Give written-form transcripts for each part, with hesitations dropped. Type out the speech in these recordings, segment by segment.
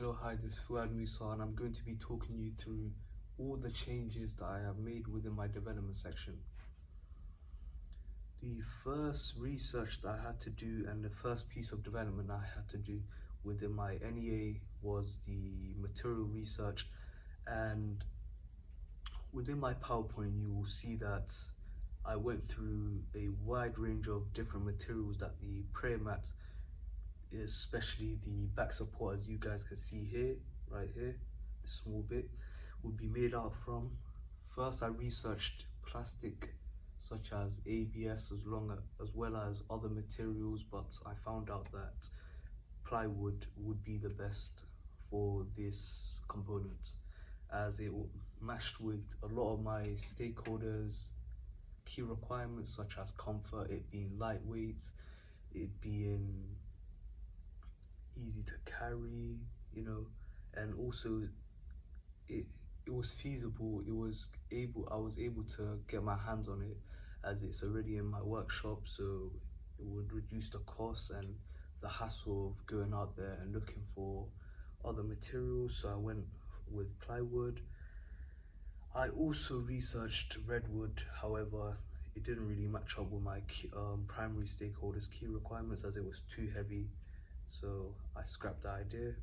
Hello, hi, this is Fuad Musa, and I'm going to be talking you through all the changes that I have made within my development section. The first research that I had to do and the first piece of development I had to do within my NEA was the material research. And within my PowerPoint, you will see that I went through a wide range of different materials that the prayer mat, especially the back support, as you guys can see here, right here, the small bit, would be made out from. First, I researched plastic such as ABS as well as other materials, but I found out that plywood would be the best for this component, as it matched with a lot of my stakeholders' key requirements, such as comfort, it being lightweight, it being easy to carry, and also it was feasible. I was able to get my hands on it, as it's already in my workshop, so it would reduce the cost and the hassle of going out there and looking for other materials. So I went with plywood. I also researched redwood, however it didn't really match up with my primary stakeholders' key requirements, as it was too heavy, so I scrapped the idea.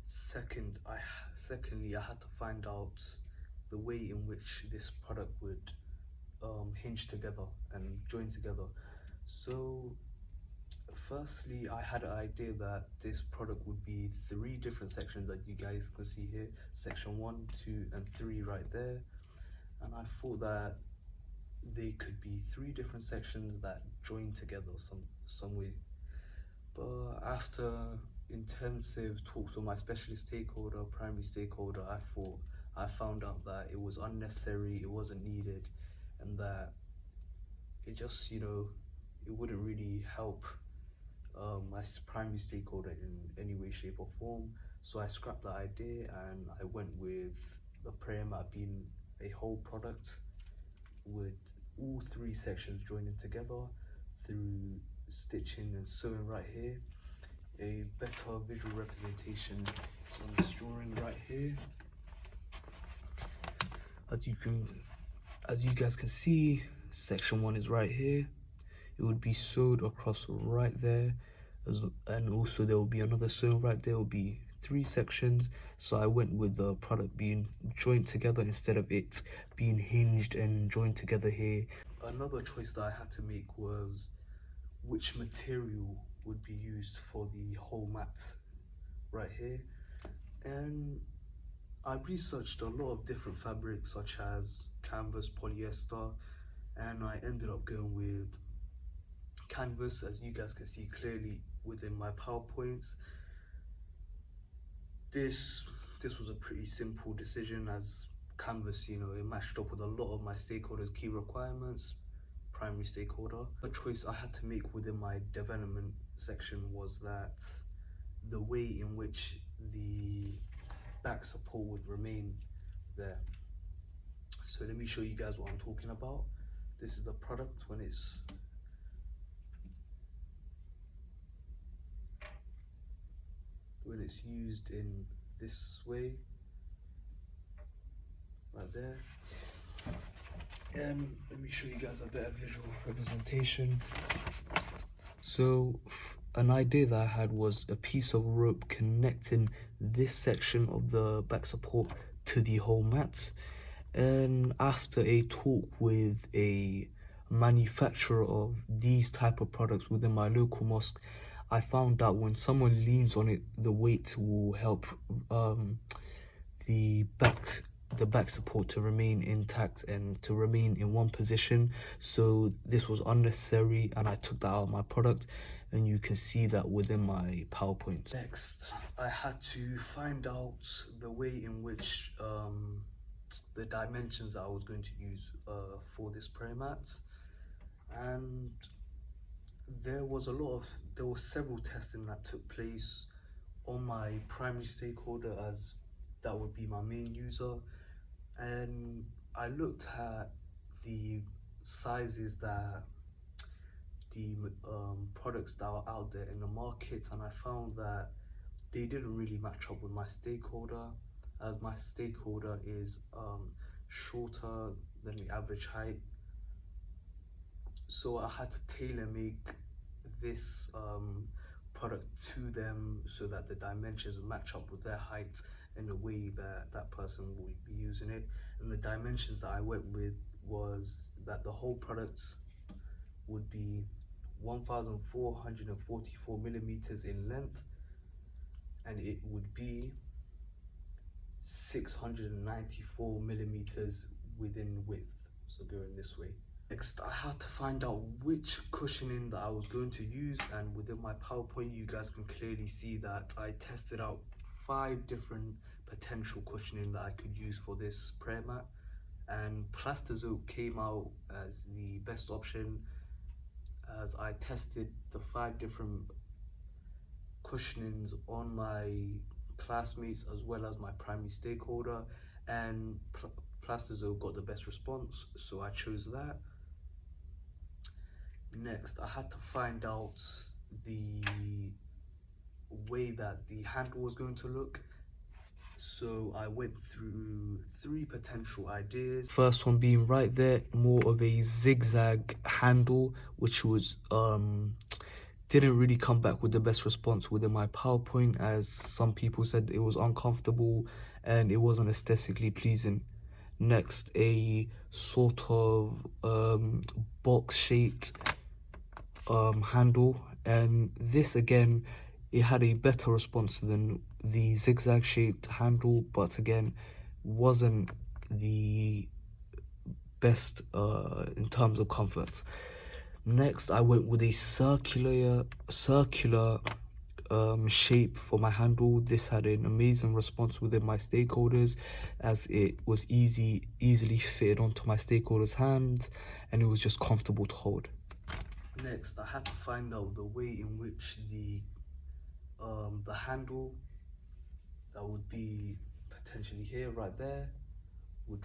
Secondly, I had to find out the way in which this product would hinge together and join together. So firstly, I had an idea that this product would be 3 different sections that you guys can see here, section 1, 2, and 3 right there. And I thought that they could be 3 different sections that join together some way. But after intensive talks with my specialist stakeholder, primary stakeholder, I found out that it was unnecessary, it wasn't needed, and that it just, it wouldn't really help my primary stakeholder in any way, shape, or form. So I scrapped the idea and I went with the prayer mat being a whole product with all 3 sections joining together through stitching and sewing right here. A better visual representation is on this drawing right here. As you guys can see, section 1 is right here. It would be sewed across right there, and also there will be another sew right there. Will be 3 sections, so I went with the product being joined together instead of it being hinged and joined together here. Another choice that I had to make was which material would be used for the whole mat right here, and I researched a lot of different fabrics such as canvas, polyester, and I ended up going with canvas, as you guys can see clearly within my PowerPoint. This was a pretty simple decision, as canvas, it matched up with a lot of my stakeholders' key requirements, primary stakeholder. The choice I had to make within my development section was that the way in which the back support would remain there. So let me show you guys what I'm talking about. This is the product when it's used in this way, right there. And let me show you guys a better visual representation. So an idea that I had was a piece of rope connecting this section of the back support to the whole mat. And after a talk with a manufacturer of these type of products within my local mosque, I found out when someone leans on it, the weight will help the back support to remain intact and to remain in one position. So this was unnecessary, and I took that out of my product, and you can see that within my PowerPoint. Next, I had to find out the way in which the dimensions I was going to use for this prayer mat, and there were several testing that took place on my primary stakeholder, as that would be my main user, and I looked at the sizes that the products that are out there in the market, and I found that they didn't really match up with my stakeholder, as my stakeholder is shorter than the average height. So I had to tailor make this product to them so that the dimensions match up with their height in the way that that person will be using it. And the dimensions that I went with was that the whole product would be 1444 millimeters in length, and it would be 694 millimeters within width, so going this way. Next, I had to find out which cushioning that I was going to use, and within my PowerPoint you guys can clearly see that I tested out 5 different potential cushioning that I could use for this prayer mat, and Plastizote came out as the best option, as I tested the 5 different cushionings on my classmates as well as my primary stakeholder, and Plastizote got the best response, so I chose that. Next, I had to find out the way that the handle was going to look, so I went through 3 potential ideas. First one being right there, more of a zigzag handle, which was didn't really come back with the best response within my PowerPoint, as some people said it was uncomfortable and it wasn't aesthetically pleasing. Next, a sort of box shaped handle, and this again, it had a better response than the zigzag shaped handle, but again wasn't the best in terms of comfort. Next, I went with a circular shape for my handle. This had an amazing response within my stakeholders, as it was easily fitted onto my stakeholders' hands, and it was just comfortable to hold. Next, I had to find out the way in which the handle that would be potentially here, right there, would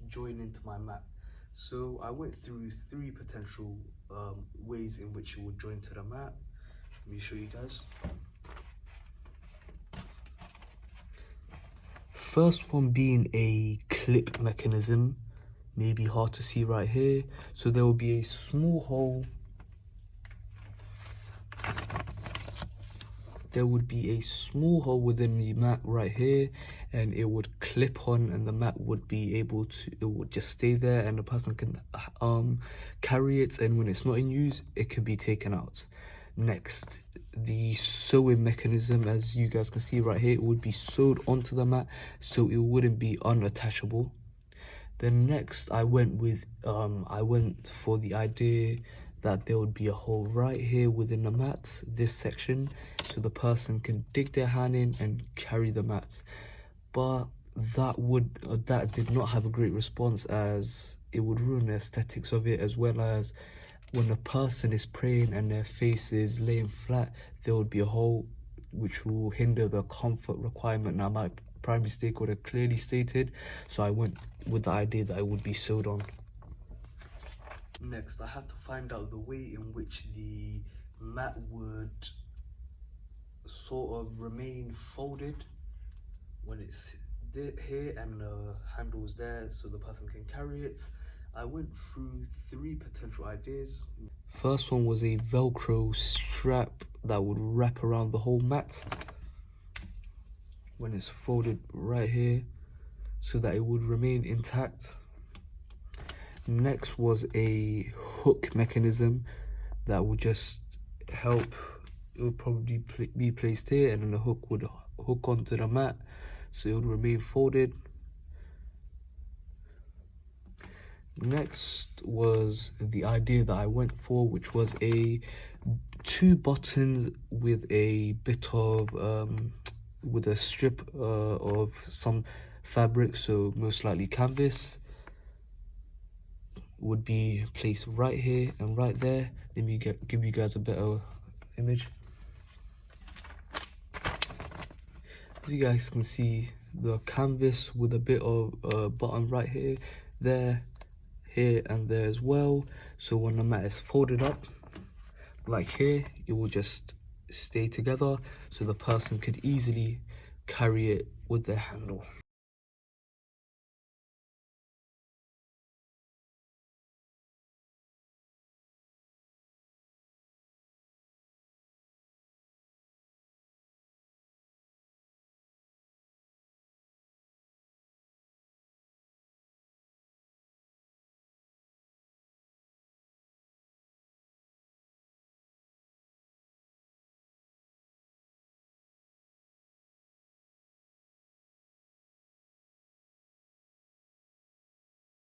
join into my mat. So I went through 3 potential ways in which it would join to the mat. Let me show you guys. First one being a clip mechanism, maybe hard to see right here. So there will be a small hole. There would be a small hole within the mat right here, and it would clip on, and the mat would be able to, it would just stay there, and the person can carry it, and when it's not in use, it can be taken out. Next, the sewing mechanism, as you guys can see right here, it would be sewed onto the mat, so it wouldn't be unattachable. Then next, I went for the idea that there would be a hole right here within the mat, this section, so the person can dig their hand in and carry the mat. But that did not have a great response, as it would ruin the aesthetics of it, as well as when a person is praying and their face is laying flat, there would be a hole which will hinder the comfort requirement that my primary stakeholder clearly stated. So I went with the idea that it would be sewed on. Next, I had to find out the way in which the mat would sort of remain folded when it's here and the handle's there, so the person can carry it. I went through 3 potential ideas. First one was a Velcro strap that would wrap around the whole mat when it's folded right here, so that it would remain intact. Next was a hook mechanism that would just help. It would probably be placed here, and then the hook would hook onto the mat, so it would remain folded. Next was the idea that I went for, which was 2 buttons with a bit of with a strip of some fabric, so most likely canvas, would be placed right here and right there. Let me give you guys a better image. As you guys can see, the canvas with a bit of button right here, there, here and there as well. So when the mat is folded up like here, it will just stay together so the person could easily carry it with their handle.